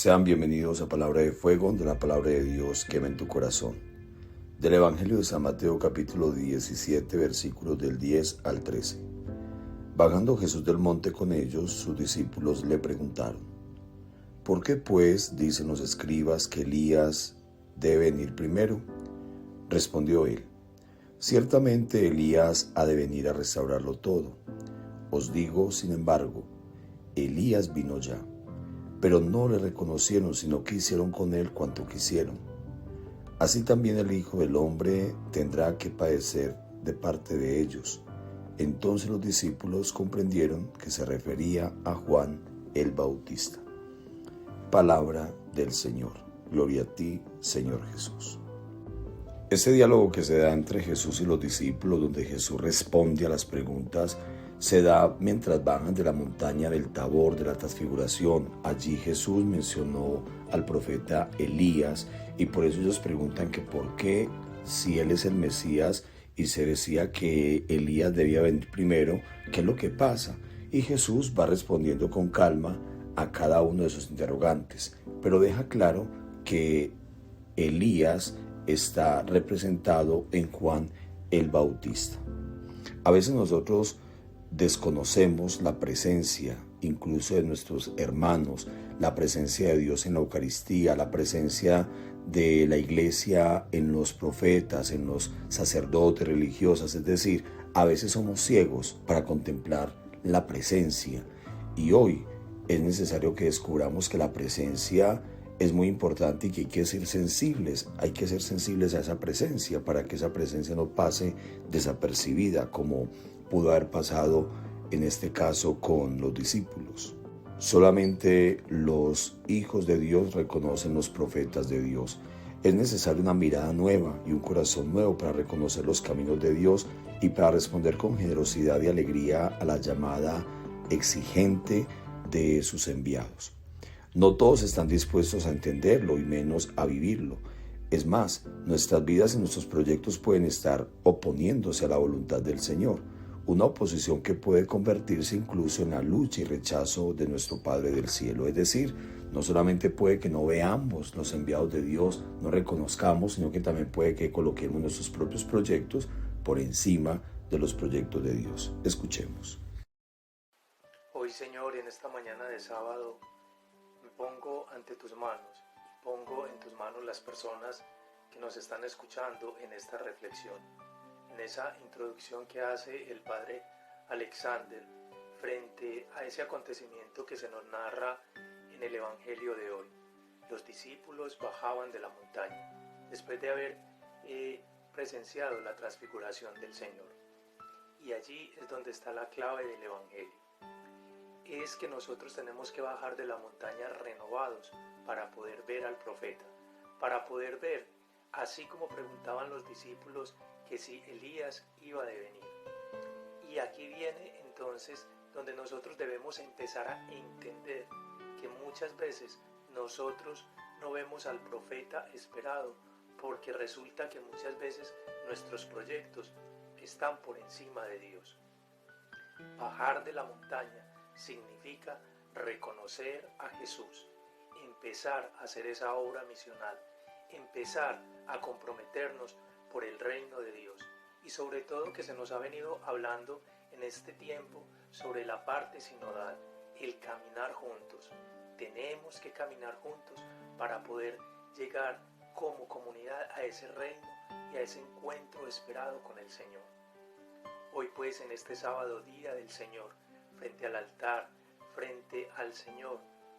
Sean bienvenidos a Palabra de Fuego, donde la palabra de Dios quema en tu corazón. Del Evangelio de San Mateo capítulo 17, versículos del 10 al 13. Bajando Jesús del monte con ellos, sus discípulos le preguntaron: ¿por qué pues dicen los escribas que Elías debe venir primero? Respondió él: ciertamente Elías ha de venir a restaurarlo todo. Os digo, sin embargo, Elías vino ya, pero no le reconocieron, sino que hicieron con él cuanto quisieron. Así también el Hijo del Hombre tendrá que padecer de parte de ellos. Entonces los discípulos comprendieron que se refería a Juan el Bautista. Palabra del Señor. Gloria a ti, Señor Jesús. Este diálogo que se da entre Jesús y los discípulos, donde Jesús responde a las preguntas, se da mientras bajan de la montaña del Tabor, de la Transfiguración. Allí Jesús mencionó al profeta Elías y por eso ellos preguntan que por qué, si él es el Mesías y se decía que Elías debía venir primero, ¿qué es lo que pasa? Y Jesús va respondiendo con calma a cada uno de sus interrogantes, pero deja claro que Elías está representado en Juan el Bautista. A veces nosotros desconocemos la presencia incluso de nuestros hermanos, la presencia de Dios en la Eucaristía, la presencia de la iglesia en los profetas, en los sacerdotes religiosas. Es decir, a veces somos ciegos para contemplar la presencia, y hoy es necesario que descubramos que la presencia es muy importante y que hay que ser sensibles a esa presencia para que esa presencia no pase desapercibida, como pudo haber pasado en este caso con los discípulos. Solamente los hijos de Dios reconocen los profetas de Dios. Es necesaria una mirada nueva y un corazón nuevo para reconocer los caminos de Dios y para responder con generosidad y alegría a la llamada exigente de sus enviados. No todos están dispuestos a entenderlo y menos a vivirlo. Es más, nuestras vidas y nuestros proyectos pueden estar oponiéndose a la voluntad del Señor, una oposición que puede convertirse incluso en la lucha y rechazo de nuestro Padre del Cielo. Es decir, no solamente puede que no veamos los enviados de Dios, no reconozcamos, sino que también puede que coloquemos nuestros propios proyectos por encima de los proyectos de Dios. Escuchemos. Hoy, Señor, en esta mañana de sábado, me pongo ante tus manos, pongo en tus manos las personas que nos están escuchando en esta reflexión, en esa introducción que hace el Padre Alexander frente a ese acontecimiento que se nos narra en el Evangelio de hoy. Los discípulos bajaban de la montaña después de haber presenciado la transfiguración del Señor. Y allí es donde está la clave del Evangelio. Es que nosotros tenemos que bajar de la montaña renovados para poder ver al profeta, para poder ver, así como preguntaban los discípulos, que si Elías iba de venir. Y aquí viene entonces donde nosotros debemos empezar a entender que muchas veces nosotros no vemos al profeta esperado, porque resulta que muchas veces nuestros proyectos están por encima de Dios. Bajar de la montaña significa reconocer a Jesús, empezar a hacer esa obra misional, empezar a comprometernos por el reino de Dios, y sobre todo que se nos ha venido hablando en este tiempo sobre la parte sinodal, el caminar juntos. Tenemos que caminar juntos para poder llegar como comunidad a ese reino y a ese encuentro esperado con el Señor. Hoy pues, en este sábado, día del Señor, frente al altar, frente al Señor,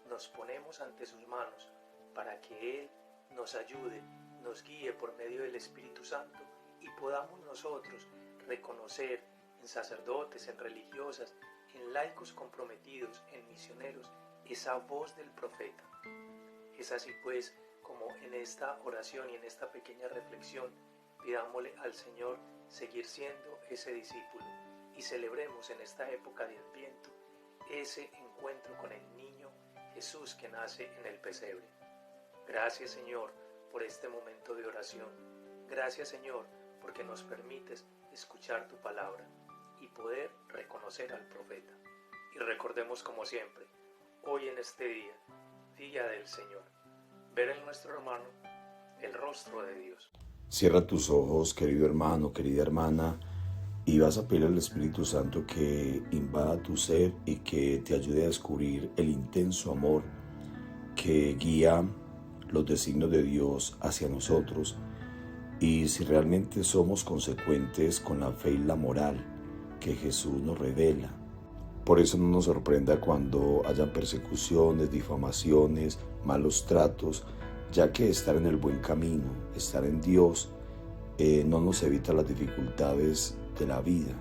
nos ponemos ante sus manos para que Él nos ayude, nos guíe por medio del Espíritu Santo y podamos nosotros reconocer en sacerdotes, en religiosas, en laicos comprometidos, en misioneros, esa voz del profeta. Es así pues como en esta oración y en esta pequeña reflexión pidámosle al Señor seguir siendo ese discípulo y celebremos en esta época de Adviento ese encuentro con el niño Jesús que nace en el pesebre. Gracias, Señor, por este momento de oración. Gracias, Señor, porque nos permites escuchar tu palabra y poder reconocer al profeta. Y recordemos como siempre, hoy en este día, garantía del Señor. Ver en nuestro hermano el rostro de Dios. Cierra tus ojos, querido hermano, querida hermana, y vas a pedir al Espíritu Santo que invada tu ser y que te ayude a descubrir el intenso amor que guía los designios de Dios hacia nosotros, y si realmente somos consecuentes con la fe y la moral que Jesús nos revela. Por eso no nos sorprenda cuando hayan persecuciones, difamaciones, malos tratos, ya que estar en el buen camino, estar en Dios, no nos evita las dificultades de la vida.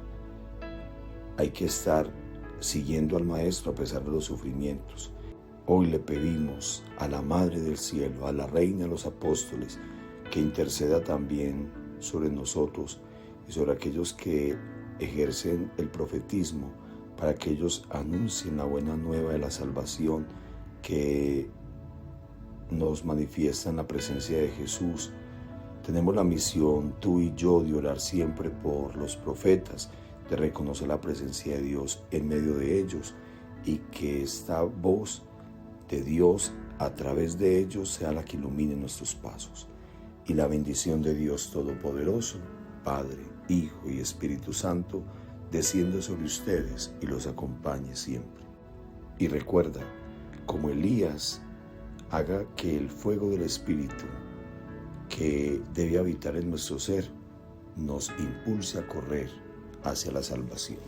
Hay que estar siguiendo al Maestro a pesar de los sufrimientos. Hoy le pedimos a la Madre del Cielo, a la Reina de los Apóstoles, que interceda también sobre nosotros y sobre aquellos que ejercen el profetismo, para que ellos anuncien la buena nueva de la salvación que nos manifiesta en la presencia de Jesús. Tenemos la misión, tú y yo, de orar siempre por los profetas, de reconocer la presencia de Dios en medio de ellos, y que esta voz de Dios a través de ellos sea la que ilumine nuestros pasos. Y la bendición de Dios Todopoderoso, Padre, Hijo y Espíritu Santo, descienda sobre ustedes y los acompañe siempre. Y recuerda, como Elías, haga que el fuego del Espíritu que debe habitar en nuestro ser nos impulse a correr hacia la salvación.